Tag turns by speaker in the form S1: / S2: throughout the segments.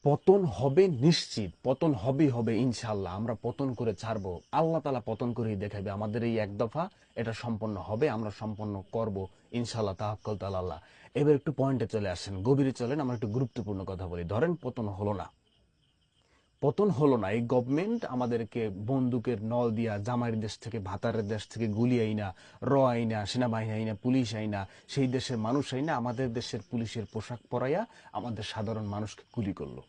S1: পতন হবে নিশ্চিত, পতন হবে হবে ইনশাল্লাহ। আমরা পতন করে ছাড়বো, আল্লাহ তালা পতন করেই দেখাবে। আমাদের এই এক দফা এটা সম্পন্ন হবে, আমরা সম্পন্ন করব ইনশাল্লাহ, তাওয়াক্কাল তাআলা আল্লাহ। এবার একটু পয়েন্টে চলে আসেন, গভীরে চলেন, আমরা একটু গুরুত্বপূর্ণ কথা বলি। ধরেন পতন হলো না, পতন হলো না, এই গভর্নমেন্ট আমাদেরকে বন্দুকের নল দিয়া জামাইয়ের দেশ থেকে, ভাতারের দেশ থেকে গুলি আইনা, আইনা, সেনাবাহিনী আইনা, পুলিশ আইনা, সেই দেশের মানুষ আইনা আমাদের দেশের পুলিশের পোশাক পরাইয়া আমাদের সাধারণ মানুষকে গুলি করলো,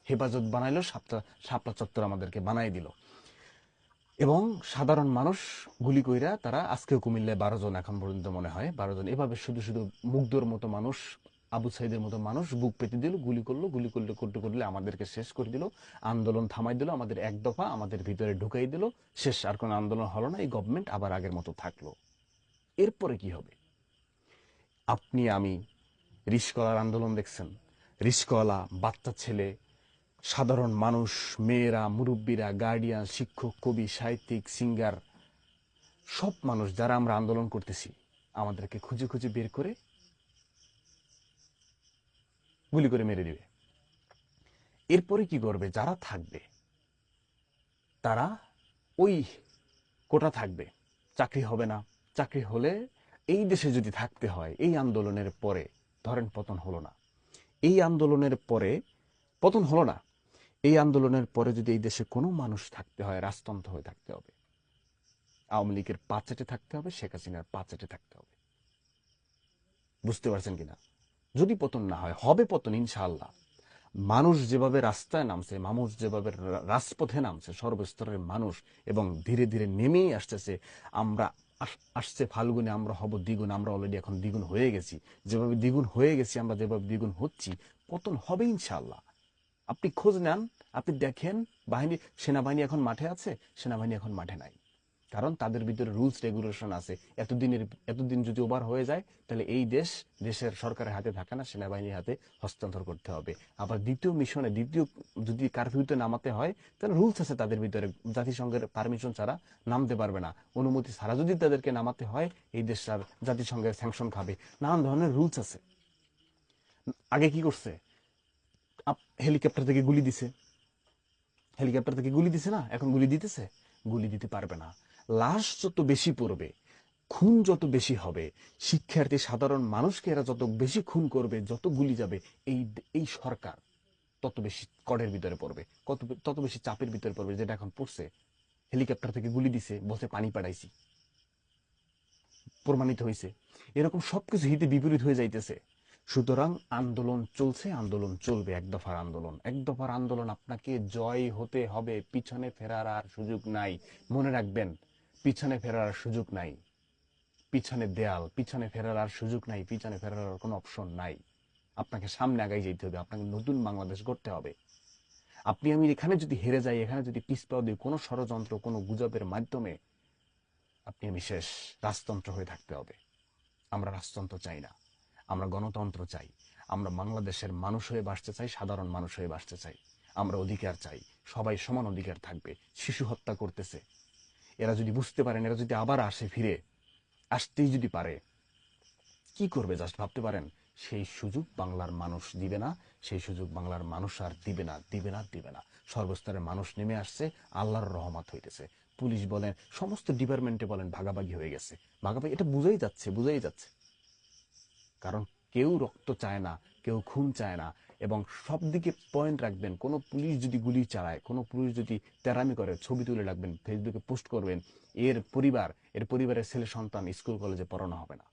S1: হেফাজত বানাইলো, শাপলা শাপলা চত্বর আমাদেরকে বানাই দিল। এবং সাধারণ মানুষ গুলি কইরা তারা আজকেও কুমিল্লায় 12 জন, এখন পর্যন্ত মনে হয় 12 জন, এভাবে শুধু শুধু মুগ্ধর মতো মানুষ, আবু সাইদের মতো মানুষ বুক পেতে দিল, গুলি করলো, গুলি করলে করতে করলে আমাদেরকে শেষ করে দিল, আন্দোলন থামাই দিল, আমাদের এক দফা আমাদের ভিতরে ঢুকাই দিল, শেষ। আর কোনো আন্দোলন হলো না, এই গভর্নমেন্ট আবার আগের মতো থাকলো। এরপরে কি হবে? আপনি আমি রিস্কওয়ালার আন্দোলন দেখছেন, রিস্কওয়ালা, বাচ্চা ছেলে, সাধারণ মানুষ, মেয়েরা, মুরব্বীরা, গার্ডিয়ান, শিক্ষক, কবি, সাহিত্যিক, সিঙ্গার, সব মানুষ যারা আমরা আন্দোলন করতেছি, আমাদেরকে খুঁজে খুঁজে বের করে গুলি করে মেরে দিবে। এরপরে কি করবে? যারা থাকবে তারা ওই কোটা থাকবে, চাকরি হবে না। চাকরি হলে এই দেশে যদি থাকতে হয়, এই আন্দোলনের পরে, ধরেন পতন হলো না, এই আন্দোলনের পরে, পতন হলো না, এই আন্দোলনের পরে যদি এই দেশে কোনো মানুষ থাকতে হয়, রাজতন্ত্র হয়ে থাকতে হবে, আওয়ামী লীগের পাঁচেটে থাকতে হবে, শেখ হাসিনার পাঁচেটে থাকতে হবে। বুঝতে পারছেন কিনা? যদি পতন না হয়, হবে পতন ইনশাআল্লাহ। মানুষ যেভাবে রাস্তায় নামছে, মানুষ যেভাবে রাজপথে নামছে, সর্বস্তরের মানুষ, এবং ধীরে ধীরে নেমেই আসতেছে। আমরা আসছে ফাল্গুনে, আমরা হব দ্বিগুণ, আমরা অলরেডি এখন দ্বিগুণ হয়ে গেছি। যেভাবে দ্বিগুণ হয়ে গেছি আমরা, যেভাবে দ্বিগুণ হচ্ছি, পতন হবে ইনশাআল্লাহ। আপনি খোঁজ নেন, আপনি দেখেন, বাহিনী, সেনাবাহিনী এখন মাঠে আছে, সেনাবাহিনী এখন মাঠে নাই। কারণ তাদের ভিতরে রুলস রেগুলেশন আছে। এতদিন যদি ওভার হয়ে যায়, তাহলে এই দেশের সরকারের হাতে থাকে না, সেনাবাহিনীর হাতে হস্তান্তর করতে হবে। আবার দ্বিতীয় মিশনে, যদি কারফিউতে নামাতে হয়, তাহলে রুলস আছে তাদের ভিতরে, জাতিসংঘের পারমিশন ছাড়া নামতে পারবে না। অনুমতি ছাড়া যদি তাদেরকে নামাতে হয়, এই দেশ আর জাতিসংঘের স্যাংশন খাবে। নানান ধরনের রুলস আছে। আগে কি করছে? হেলিকপ্টার থেকে গুলি দিছে, হেলিকপ্টার থেকে গুলি দিছে না, এখন গুলি দিতেছে? গুলি দিতে পারবে না। লাশ যত বেশি পড়বে, খুন যত বেশি হবে, শিক্ষার্থী, সাধারণ মানুষকে এরা যত বেশি খুন করবে, যত গুলি যাবে, এই এই সরকার তত বেশি কড়ের ভিতরে পড়বে, তত বেশি চাপের ভিতরে পড়বে। যেটা এখন পড়ছে, হেলিকপ্টার থেকে গুলি দিছে, বলছে পানি পাঠাইছি, প্রমাণিত হয়েছে। এরকম সবকিছু হিতে বিপরীত হয়ে যাইতেছে। সুতরাং আন্দোলন চলছে, আন্দোলন চলবে, এক দফার আন্দোলন, এক দফার আন্দোলন। আপনাকে জয় হতে হবে, পিছনে ফেরার আর সুযোগ নাই। মনে রাখবেন, পিছনে ফেরার আর সুযোগ নাই। পিছনে দেয়াল, পিছনে ফেরার আর সুযোগ নাই, পিছনে ফেরার আর কোনো অপশন নাই। আপনাকে সামনে আগাই যেতে হবে, আপনাকে নতুন বাংলাদেশ গড়তে হবে। আপনি আমি এখানে যদি হেরে যাই, এখানে যদি পিছপা দিই, কোনো ষড়যন্ত্র, কোনো গুজবের মাধ্যমে, আপনি আমি শেষ। রাজতন্ত্র হয়ে থাকতে হবে। আমরা রাজতন্ত্র চাই না, আমরা গণতন্ত্র চাই। আমরা বাংলাদেশের মানুষ হয়ে বাঁচতে চাই, সাধারণ মানুষ হয়ে বাঁচতে চাই। আমরা অধিকার চাই, সবাই সমান অধিকার থাকবে। শিশু হত্যা করতেছে, এরা যদি বুঝতে পারেন, এরা যদি আবার আসে, ফিরে আসতেই যদি পারে, কি করবে জাস্ট ভাবতে পারেন? সেই সুযোগ বাংলার মানুষ দিবে না, সেই সুযোগ বাংলার মানুষ আর দিবে না, দিবে না, দিবে না। সর্বস্তরের মানুষ নেমে আসছে, আল্লাহর রহমত হইতেছে। পুলিশ বলেন, সমস্ত ডিপার্টমেন্টে বলেন, ভাগাভাগি হয়ে গেছে। ভাগাভাগি, এটা বুঝাই যাচ্ছে, বুঝাই যাচ্ছে। কারণ কেউ রক্ত চায় না, কেউ খুন চায় না। এবং সব দিকে পয়েন্ট রাখবেন, কোনো পুলিশ যদি গুলি চালায়, কোনো পুলিশ যদি তেরামি করে, ছবি তুলে রাখবেন, ফেসবুকে পোস্ট করবেন। এর পরিবারের ছেলে সন্তান স্কুল কলেজে পড়ানো হবে না।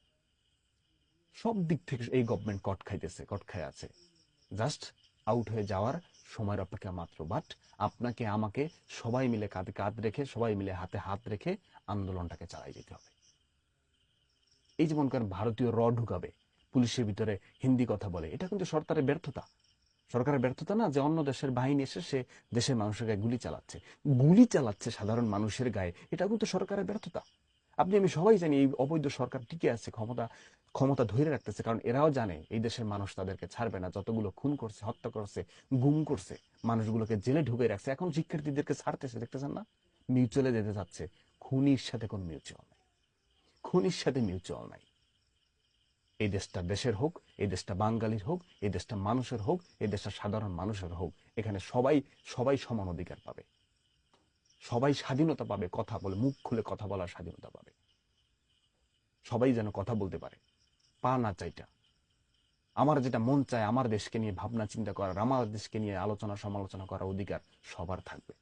S1: সব দিক থেকে এই গভর্নমেন্ট কট খাইতেছে, কট খায় আছে। জাস্ট আউট হয়ে যাওয়ার সময়ের অপেক্ষা মাত্র। বাট আপনাকে আমাকে সবাই মিলে কাঁধে কাঁধ রেখে, সবাই মিলে হাতে হাত রেখে আন্দোলনটাকে চালাই যেতে হবে। এই যেমন করেন ভারতীয় ঢুকাবে, পুলিশের ভিতরে হিন্দি কথা বলে, এটা কিন্তু সরকারের ব্যর্থতা। সরকারের ব্যর্থতা না যে অন্য দেশের বাহিনী এসে সে দেশের মানুষের গায়ে গুলি চালাচ্ছে, গুলি চালাচ্ছে সাধারণ মানুষের গায়ে, এটা কিন্তু সরকারের ব্যর্থতা। আপনি আমি সবাই জানি এই অবৈধ সরকার টিকে আছে, ক্ষমতা ক্ষমতা ধরে রাখতেছে, কারণ এরাও জানে এই দেশের মানুষ তাদেরকে ছাড়বে না। যতগুলো খুন করছে, হত্যা করছে, গুম করছে, মানুষগুলোকে জেলে ঢুকে রাখছে, এখন শিক্ষার্থীদেরকে ছাড়তেছে, দেখতেছেন না? মিউচুয়ালে যেতে চাচ্ছে। খুনির সাথে কোনো মিউচুয়াল নাই, খুনির সাথে মিউচুয়াল নাই। এই দেশটা দেশের হোক, এই দেশটা বাঙালির হোক, এই দেশটা মানুষের হোক, এই দেশটা সাধারণ মানুষের হোক, এখানে সবাই সবাই সমান অধিকার পাবে, সবাই স্বাধীনতা পাবে, কথা বলে মুখ খুলে কথা বলার স্বাধীনতা পাবে, সবাই যেন কথা বলতে পারে, পা না চাইটা। আমার যেটা মন চায়, আমার দেশকে নিয়ে ভাবনা চিন্তা করার, আমার দেশকে নিয়ে আলোচনা সমালোচনা করার অধিকার সবার থাকবে।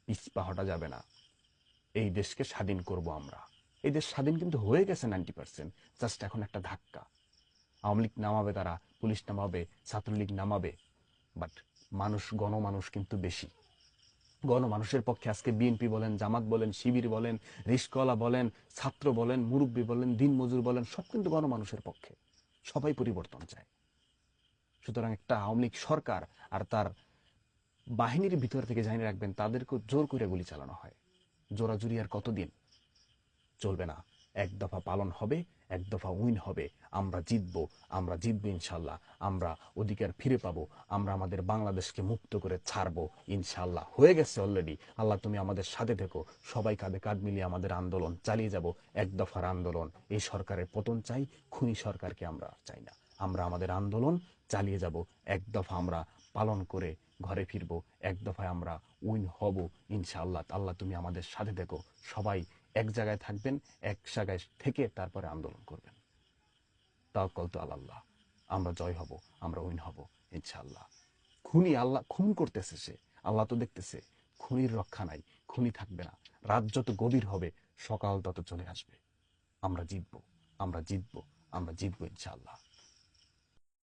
S1: পিছপা হটা যাবে না। এই দেশকে স্বাধীন করব আমরা। এই দেশ স্বাধীন কিন্তু হয়ে গেছে 90%, জাস্ট এখন একটা ধাক্কা। আওয়ামী লীগ নামাবে, তারা পুলিশ নামাবে, ছাত্রলীগ নামাবে, বাট মানুষ, গণমানুষ কিন্তু বেশি। গণমানুষের পক্ষে আজকে বিএনপি বলেন, জামাত বলেন, শিবির বলেন, রিস্কওয়ালা বলেন, ছাত্র বলেন, মুরব্বী বলেন, দিনমজুর বলেন, সব কিন্তু গণমানুষের পক্ষে। সবাই পরিবর্তন চায়। সুতরাং একটা আওয়ামী লীগ সরকার আর তার বাহিনীর ভিতর থেকে জানিয়ে রাখবেন, তাদেরকে জোর করে গুলি চালানো হয়। জোরাজুরি আর কতদিন চলবে না। এক দফা পালন হবে, এক দফা উইন হবে। আমরা জিতবো, আমরা জিতবো ইনশাল্লাহ। আমরা অধিকার ফিরে পাবো, আমরা আমাদের বাংলাদেশকে মুক্ত করে ছাড়বো ইনশাল্লাহ। হয়ে গেছে অলরেডি। আল্লাহ তুমি আমাদের সাথে থেকো, সবাই কাঁধে কাঁধ মিলিয়ে আমাদের আন্দোলন চালিয়ে যাব। এক দফার আন্দোলন। এই সরকারের পতন চাই, খুনি সরকারকে আমরা চাই না। আমরা আমাদের আন্দোলন চালিয়ে যাব, এক দফা আমরা পালন করে ঘরে ফিরবো, এক দফায় আমরা উইন হব ইনশাআল্লাহ। আল্লাহ তুমি আমাদের সাথে থেকো। সবাই এক জায়গায় থাকবেন, এক জায়গায় থেকে তারপরে আন্দোলন করবেন। তাওয়াক্কাল তু আলাল্লাহ। আমরা জয় হব, আমরা উইন হব ইনশাআল্লাহ। খুনি, আল্লাহ খুন করতেছে, সে আল্লাহ তো দেখতেছে। খুনির রক্ষা নাই, খুনি থাকবে না। রাত যত গভীর হবে, সকাল তত চলে আসবে। আমরা জিতবো, আমরা জিতবো, আমরা জিতবো ইনশাআল্লাহ।